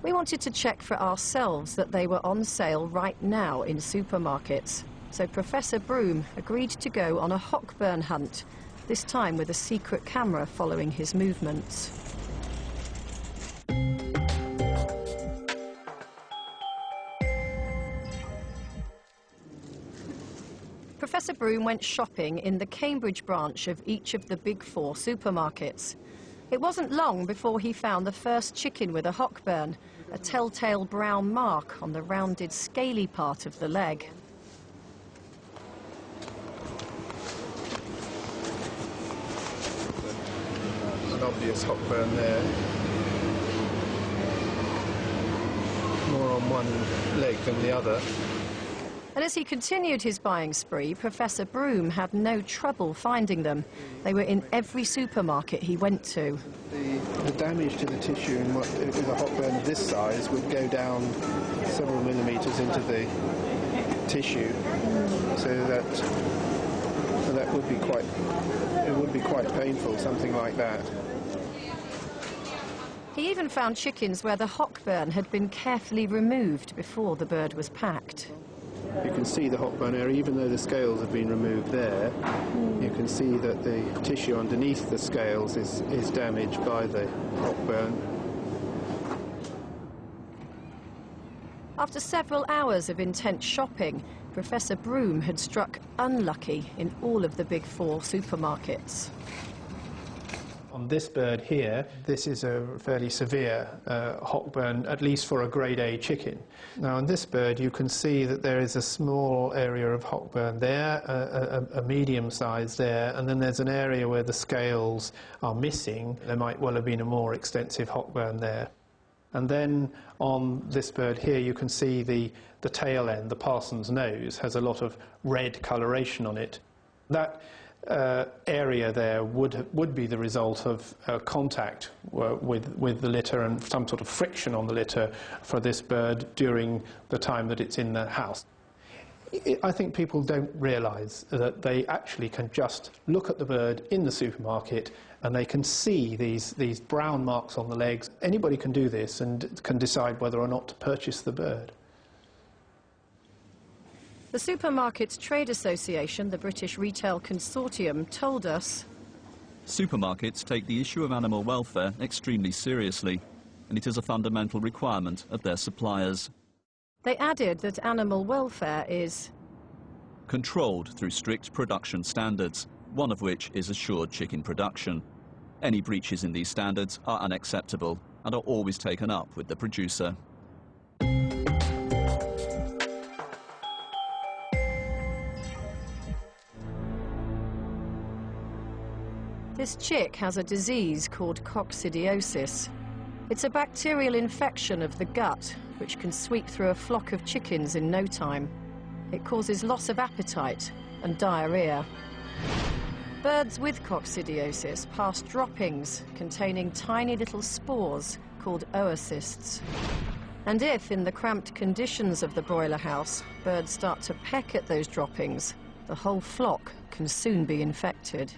We wanted to check for ourselves that they were on sale right now in supermarkets. So Professor Broom agreed to go on a Hockburn hunt, this time with a secret camera following his movements. Professor Broom went shopping in the Cambridge branch of each of the big 4 supermarkets. It wasn't long before he found the first chicken with a Hockburn, a telltale brown mark on the rounded, scaly part of the leg. An obvious Hockburn there. More on one leg than the other. And as he continued his buying spree, Professor Broom had no trouble finding them. They were in every supermarket he went to. The damage to the tissue with a Hockburn of this size would go down several millimetres into the tissue, so that would be quite painful, something like that. He even found chickens where the Hockburn had been carefully removed before the bird was packed. You can see the Hockburn area, even though the scales have been removed there, you can see that the tissue underneath the scales is damaged by the Hockburn. After several hours of intense shopping, Professor Broom had struck unlucky in all of the big 4 supermarkets. On this bird here, this is a fairly severe Hockburn, at least for a grade A chicken. Now on this bird you can see that there is a small area of Hockburn there, a medium size there, and then there's an area where the scales are missing. There might well have been a more extensive Hockburn there. And then on this bird here you can see the tail end, the parson's nose, has a lot of red coloration on it. That area there would be the result of contact with the litter and some sort of friction on the litter for this bird during the time that it's in the house. I think people don't realise that they actually can just look at the bird in the supermarket and they can see these brown marks on the legs. Anybody can do this and can decide whether or not to purchase the bird. The Supermarkets Trade Association, the British Retail Consortium, told us supermarkets take the issue of animal welfare extremely seriously, and it is a fundamental requirement of their suppliers. They added that animal welfare is controlled through strict production standards, one of which is assured chicken production. Any breaches in these standards are unacceptable and are always taken up with the producer. This chick has a disease called coccidiosis. It's a bacterial infection of the gut, which can sweep through a flock of chickens in no time. It causes loss of appetite and diarrhea. Birds with coccidiosis pass droppings containing tiny little spores called oocysts. And if, in the cramped conditions of the broiler house, birds start to peck at those droppings, the whole flock can soon be infected.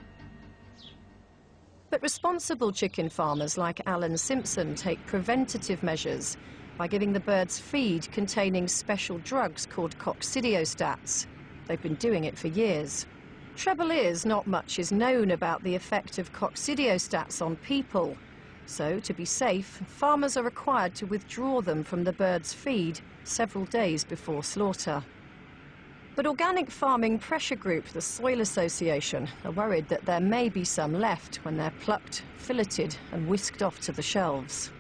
But responsible chicken farmers like Alan Simpson take preventative measures by giving the birds feed containing special drugs called coccidiostats. They've been doing it for years. Trouble is, not much is known about the effect of coccidiostats on people. So, to be safe, farmers are required to withdraw them from the bird's feed several days before slaughter. But Organic Farming Pressure Group, the Soil Association, are worried that there may be some left when they're plucked, filleted and whisked off to the shelves.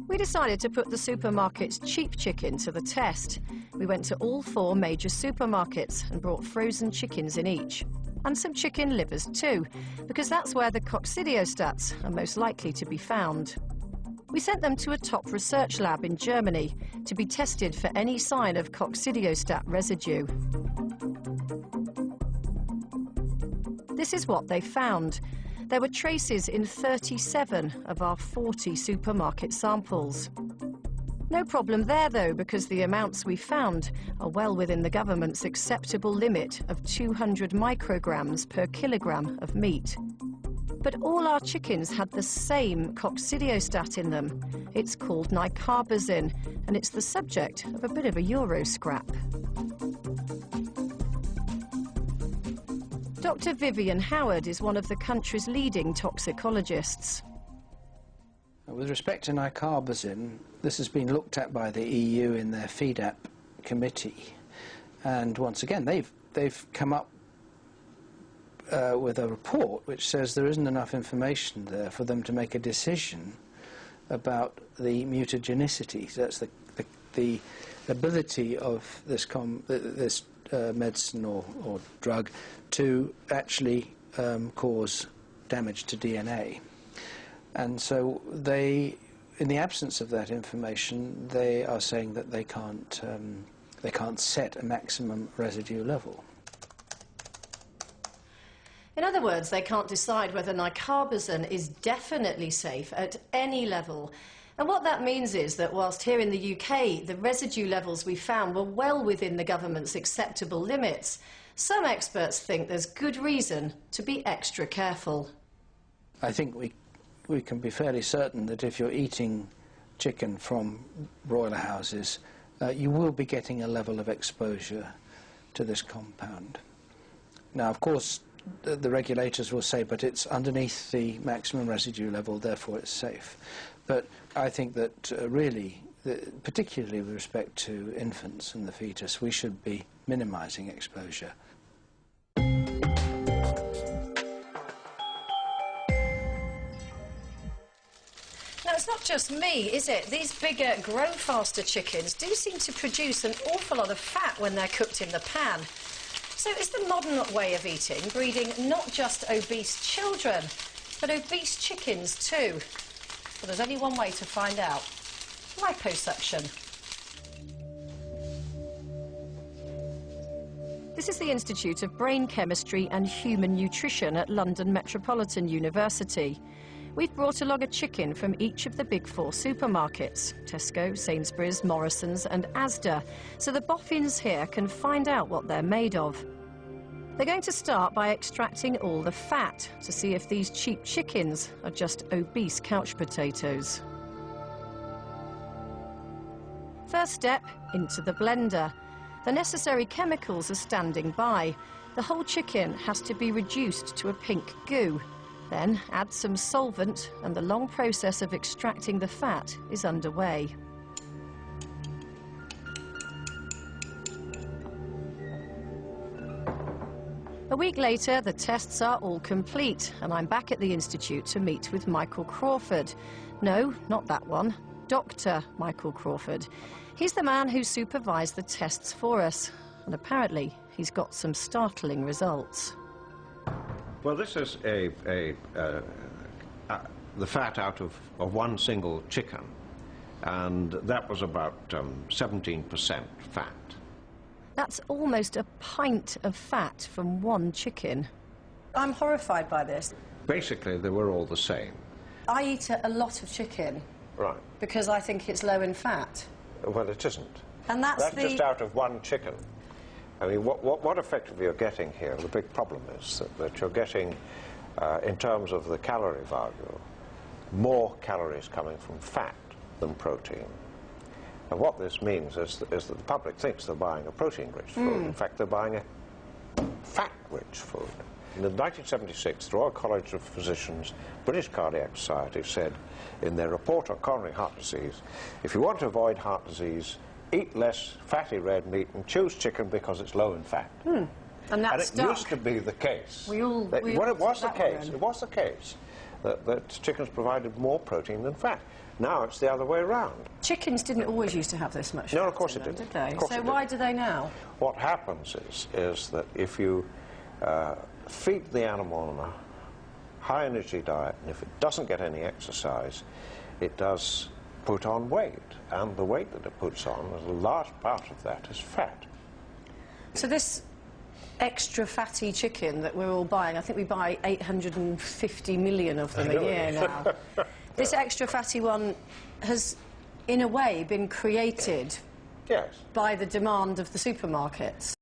We decided to put the supermarket's cheap chicken to the test. We went to all 4 major supermarkets and brought frozen chickens in each. And some chicken livers too, because that's where the coccidiostats are most likely to be found. We sent them to a top research lab in Germany to be tested for any sign of coccidiostat residue. This is what they found. There were traces in 37 of our 40 supermarket samples. No problem there, though, because the amounts we found are well within the government's acceptable limit of 200 micrograms per kilogram of meat. But all our chickens had the same coccidiostat in them. It's called nicarbazine, and it's the subject of a bit of a Euro scrap. Dr. Vivian Howard is one of the country's leading toxicologists. With respect to nicarbazine, this has been looked at by the EU in their FEDAP committee, and once again they've come up with a report which says there isn't enough information there for them to make a decision about the mutagenicity. So that's the ability of this medicine or drug to actually cause damage to DNA. And so they, in the absence of that information, they are saying that they can't set a maximum residue level. In other words, they can't decide whether nicarbazine is definitely safe at any level. And what that means is that whilst here in the UK the residue levels we found were well within the government's acceptable limits, some experts think there's good reason to be extra careful. I think we can be fairly certain that if you're eating chicken from broiler houses, you will be getting a level of exposure to this compound. Now, of course, the regulators will say, but it's underneath the maximum residue level, therefore it's safe. But I think that really, particularly with respect to infants and the fetus, we should be minimizing exposure. Now, it's not just me, is it? These bigger, grow faster chickens do seem to produce an awful lot of fat when they're cooked in the pan. So is the modern way of eating breeding not just obese children, but obese chickens too? Well, there's only one way to find out. Liposuction. This is the Institute of Brain Chemistry and Human Nutrition at London Metropolitan University. We've brought along a chicken from each of the big 4 supermarkets, Tesco, Sainsbury's, Morrison's and Asda, so the boffins here can find out what they're made of. They're going to start by extracting all the fat to see if these cheap chickens are just obese couch potatoes. First step, into the blender. The necessary chemicals are standing by. The whole chicken has to be reduced to a pink goo. Then add some solvent and the long process of extracting the fat is underway. A week later, the tests are all complete, and I'm back at the Institute to meet with Michael Crawford. No, not that one. Dr. Michael Crawford. He's the man who supervised the tests for us, and apparently he's got some startling results. Well, this is the fat out of one single chicken, and that was about 17% fat. That's almost a pint of fat from one chicken. I'm horrified by this. Basically, they were all the same. I eat a lot of chicken. Right. Because I think it's low in fat. Well, it isn't. And that's just out of one chicken. I mean, what effectively you're getting here, the big problem is that you're getting, in terms of the calorie value, more calories coming from fat than protein. And what this means is that the public thinks they're buying a protein-rich food. In fact, they're buying a fat-rich food. In 1976, the Royal College of Physicians, British Cardiac Society said in their report on coronary heart disease, if you want to avoid heart disease, eat less fatty red meat and choose chicken because it's low in fat. And that's it used to be the case. It was the case that chickens provided more protein than fat. Now it's the other way around. Chickens didn't always used to have this much fat. No, of course it didn't. Did they? So why do they now? What happens is that if you feed the animal on a high-energy diet, and if it doesn't get any exercise, it does put on weight. And the weight that it puts on, a large part of that is fat. So this extra fatty chicken that we're all buying, I think we buy 850 million of them a year now. This extra fatty one has in a way, been created Yes. by the demand of the supermarkets.